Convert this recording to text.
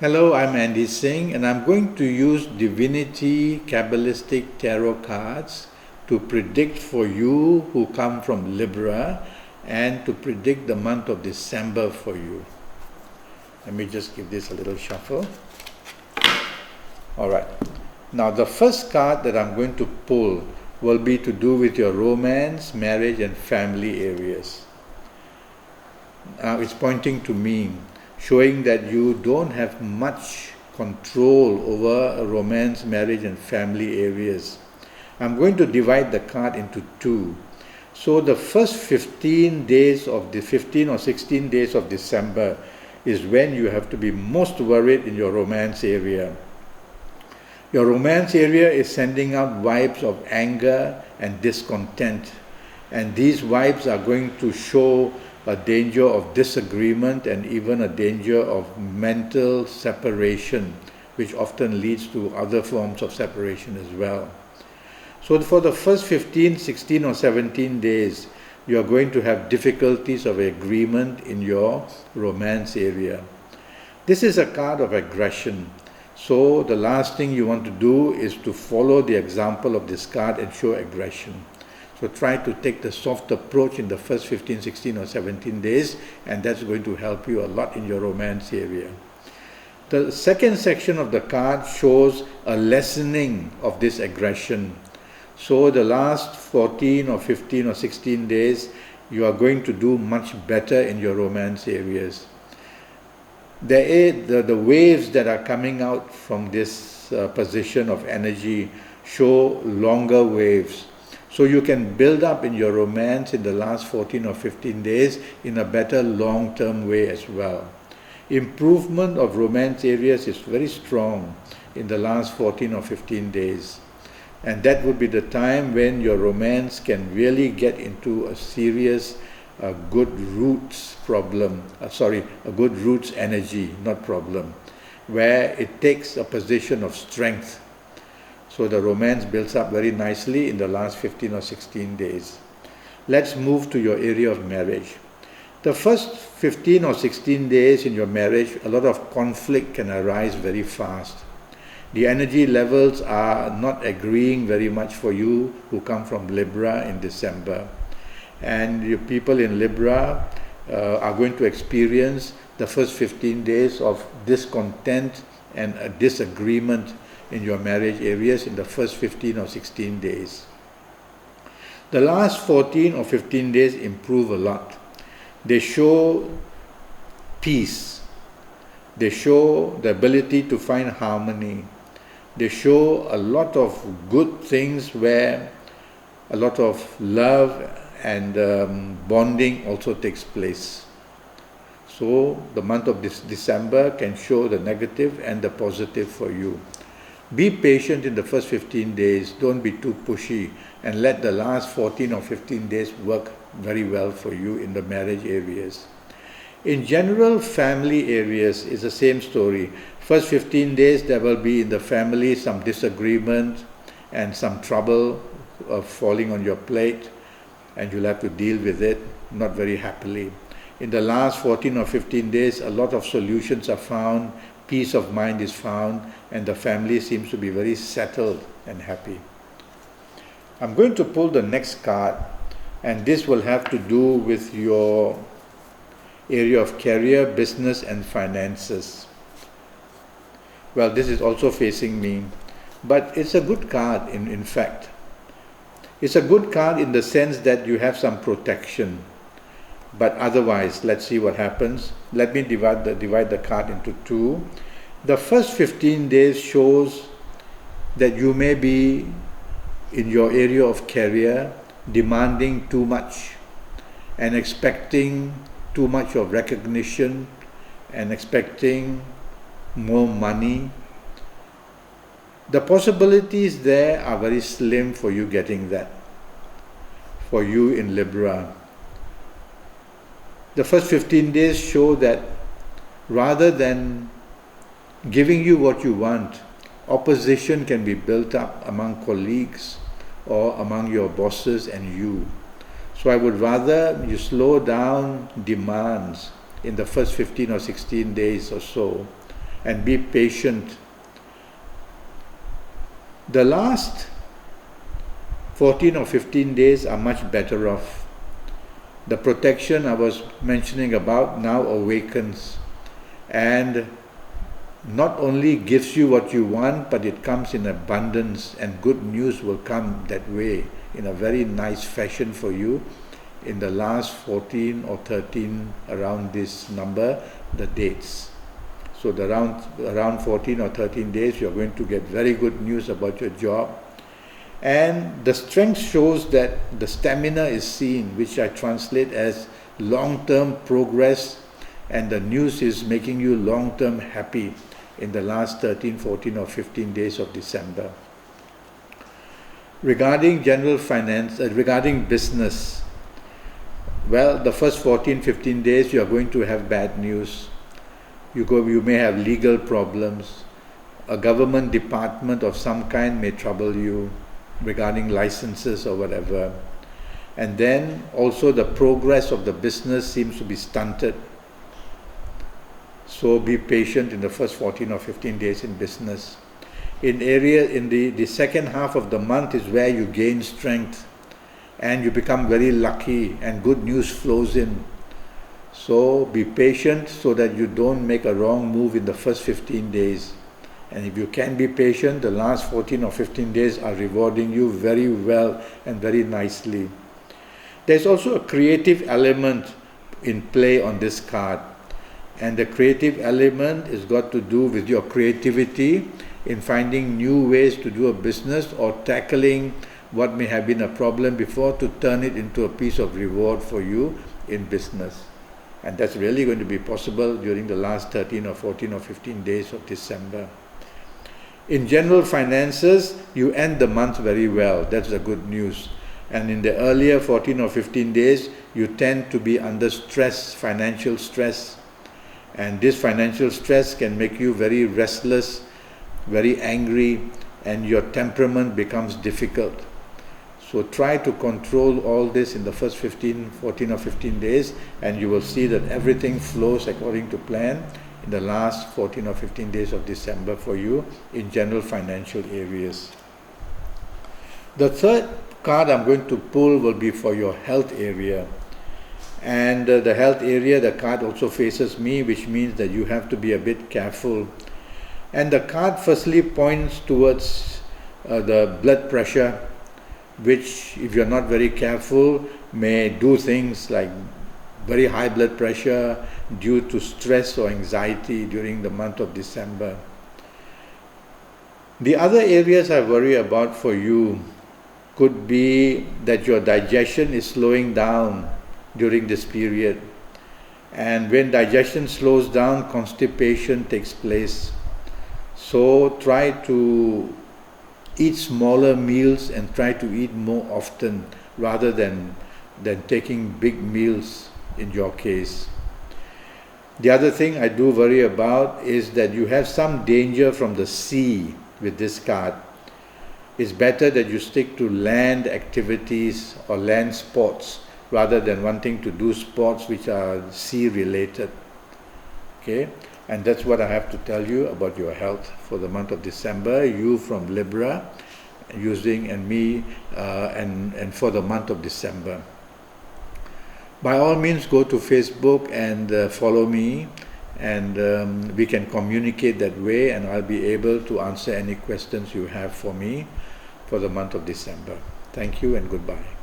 Hello, I'm Andi Singh, and I'm going to use Divinity Kabbalistic Tarot cards to predict for you who come from Libra and to predict the month of December for you. Let me just give this a little shuffle. All right. Now, the first card that I'm going to pull will be to do with your romance, marriage, and family areas. It's pointing to me, showing that you don't have much control over romance, marriage, and family areas. I'm going to divide the card into two. So the first 15 days of the 15 or 16 days of December is when you have to be most worried in your romance area. Your romance area is sending out vibes of anger and discontent, and these vibes are going to show a danger of disagreement and even a danger of mental separation, which often leads to other forms of separation as well. So for the first 15, 16 or 17 days, you are going to have difficulties of agreement in your romance area. This is a card of aggression. So the last thing you want to do is to follow the example of this card and show aggression. So try to take the soft approach in the first 15, 16 or 17 days, and that's going to help you a lot in your romance area. The second section of the card shows a lessening of this aggression. So the last 14 or 15 or 16 days, you are going to do much better in your romance areas. The waves that are coming out from this position of energy show longer waves. So you can build up in your romance in the last 14 or 15 days in a better long-term way as well. Improvement of romance areas is very strong in the last 14 or 15 days. And that would be the time when your romance can really get into a serious good roots problem, a good roots energy, not problem, where it takes a position of strength. So the romance builds up very nicely in the last 15 or 16 days. Let's move to your area of marriage. The first 15 or 16 days in your marriage, a lot of conflict can arise very fast. The energy levels are not agreeing very much for you who come from Libra in December. And you people in Libra are going to experience the first 15 days of discontent and a disagreement in your marriage areas in the first 15 or 16 days. The last 14 or 15 days improve a lot. They show peace. They show the ability to find harmony. They show a lot of good things where a lot of love and bonding also takes place. So the month of December can show the negative and the positive for you. Be patient in the first 15 days, don't be too pushy, and let the last 14 or 15 days work very well for you in the marriage areas. In general, family areas is the same story. First 15 days there will be in the family some disagreement and some trouble falling on your plate, and you'll have to deal with it, not very happily. In the last 14 or 15 days, a lot of solutions are found, peace of mind is found, and the family seems to be very settled and happy. I'm going to pull the next card, and this will have to do with your area of career, business, and finances. Well, this is also facing me, but it's a good card in fact. It's a good card in the sense that you have some protection. But otherwise, let's see what happens. Let me divide the card into two. The first 15 days shows that you may be in your area of career demanding too much and expecting too much of recognition and expecting more money. The possibilities there are very slim for you getting that, for you in Libra. The first 15 days show that rather than giving you what you want, opposition can be built up among colleagues or among your bosses and you. So I would rather you slow down demands in the first 15 or 16 days or so and be patient. The last 14 or 15 days are much better off. The protection I was mentioning about now awakens and not only gives you what you want, but it comes in abundance, and good news will come that way in a very nice fashion for you in the last 14 or 13, around this number, the dates. So around 14 or 13 days, you're going to get very good news about your job. And the strength shows that the stamina is seen, which I translate as long-term progress, and the news is making you long-term happy in the last 13, 14 or 15 days of December. Regarding general finance, regarding business, well, the first 14, 15 days you are going to have bad news. You may have legal problems. A government department of some kind may trouble you regarding licenses or whatever. And then also the progress of the business seems to be stunted. So be patient in the first 14 or 15 days in business. In the second half of the month is where you gain strength and you become very lucky and good news flows in. So be patient so that you don't make a wrong move in the first 15 days. And if you can be patient, the last 14 or 15 days are rewarding you very well and very nicely. There's also a creative element in play on this card. And the creative element is got to do with your creativity in finding new ways to do a business or tackling what may have been a problem before to turn it into a piece of reward for you in business. And that's really going to be possible during the last 13 or 14 or 15 days of December. In general finances, you end the month very well. That's the good news. And in the earlier 14 or 15 days, you tend to be under stress, financial stress. And this financial stress can make you very restless, very angry, and your temperament becomes difficult. So try to control all this in the first 14 or 15 days, and you will see that everything flows according to plan in the last 14 or 15 days of December for you in general financial areas. The third card I'm going to pull will be for your health area. And the health area, the card also faces me, which means that you have to be a bit careful. And the card firstly points towards the blood pressure, which if you're not very careful may do things like very high blood pressure due to stress or anxiety during the month of December. The other areas I worry about for you could be that your digestion is slowing down during this period. And when digestion slows down, constipation takes place. So try to eat smaller meals and try to eat more often rather than taking big meals in your case. The other thing I do worry about is that you have some danger from the sea with this card. It's better that you stick to land activities or land sports rather than wanting to do sports which are sea related. Okay? And that's what I have to tell you about your health for the month of December. You from Libra, and me, and for the month of December. By all means, go to Facebook and follow me, and we can communicate that way, and I'll be able to answer any questions you have for me for the month of December. Thank you and goodbye.